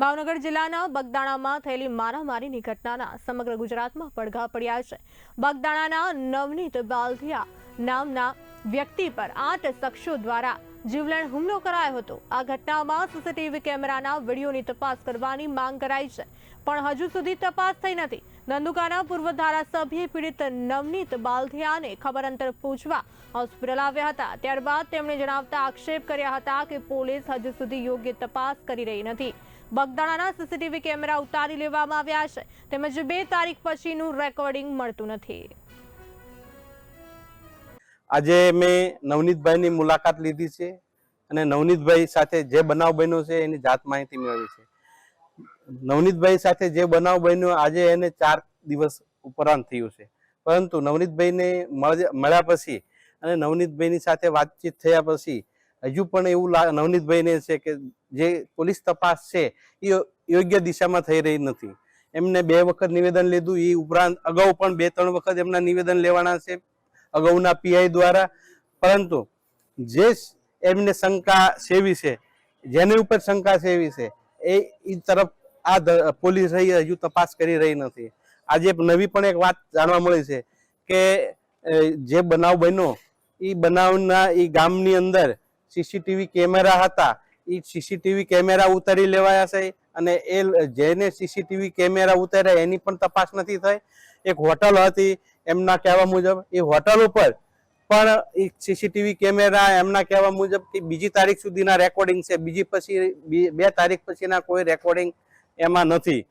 ભાવનગર જિલ્લાના બગદાણામાં થયેલી મારામારીની ઘટનાના સમગ્ર ગુજરાતમાં પડઘા પડ્યા છે। બગદાણાના નવનીત બાલધિયા નામના વ્યક્તિ પર 8 શખ્સો દ્વારા જીવલેણ હુમલો કરાયો હતો। આ ઘટનામાં સીસીટીવી કેમેરાના વિડીયોની તપાસ કરવાની માંગ કરાઈ છે, પણ હજુ સુધી તપાસ થઈ નથી। ધંધુકાના પૂર્વ ધારાસભ્ય પીડિત નવનીત બાલધિયાને ખબર અંતર પૂછવા હોસ્પિટલ આવ્યા હતા। ત્યારબાદ તેમણે જણાવતા આક્ષેપ કર્યા હતા કે પોલીસ હજુ સુધી યોગ્ય તપાસ કરી રહી નથી। બગદાણાના સીસીટીવી કેમેરા ઉતારી લેવામાં આવ્યા છે, તેમજ 2 તારીખ પછીનું રેકોર્ડિંગ મળતું નથી। આજે મેં નવનીતભાઈની મુલાકાત લીધી છે અને નવનીતભાઈ સાથે જે બનાવ બન્યો છે એની જાત માહિતી મેળવી છે। નવનીતભાઈ સાથે જે બનાવ બન્યો આજે એને 4 દિવસ ઉપરાંત થયું છે, પરંતુ નવનીતભાઈને મળ્યા પછી અને નવનીતભાઈની સાથે વાતચીત થયા પછી હજુ પણ એવું નવનીતભાઈને છે કે જે પોલીસ તપાસ છે એ યોગ્ય દિશામાં થઈ રહી નથી। એમને 2 વખત નિવેદન લીધું, એ ઉપરાંત અગાઉ પણ 2-3 વખત એમના નિવેદન લેવાના છે અગાઉના પીઆઈ દ્વારા, પરંતુ જે એમને શંકા સેવી છે, જેની ઉપર શંકા સેવી છે એ તરફ આ પોલીસ હજુ તપાસ કરી રહી નથી। આજે નવી પણ એક વાત જાણવા મળી છે કે જે બનાવ બન્યો એ બનાવના એ ગામની અંદર સીસીટીવી કેમેરા હતા, એ સીસીટીવી કેમેરા ઉતારી લેવાયા છે અને એ જેને સીસીટીવી કેમેરા ઉતાર્યા એની પણ તપાસ નથી થઈ। એક હોટલ હતી એમના કહેવા મુજબ, એ હોટલ ઉપર પણ એક સીસીટીવી કેમેરા એમના કહેવા મુજબ કે 2 તારીખ સુધીના રેકોર્ડિંગ છે, બીજી પછી 2 તારીખ પછીના કોઈ રેકોર્ડિંગ એમાં નથી।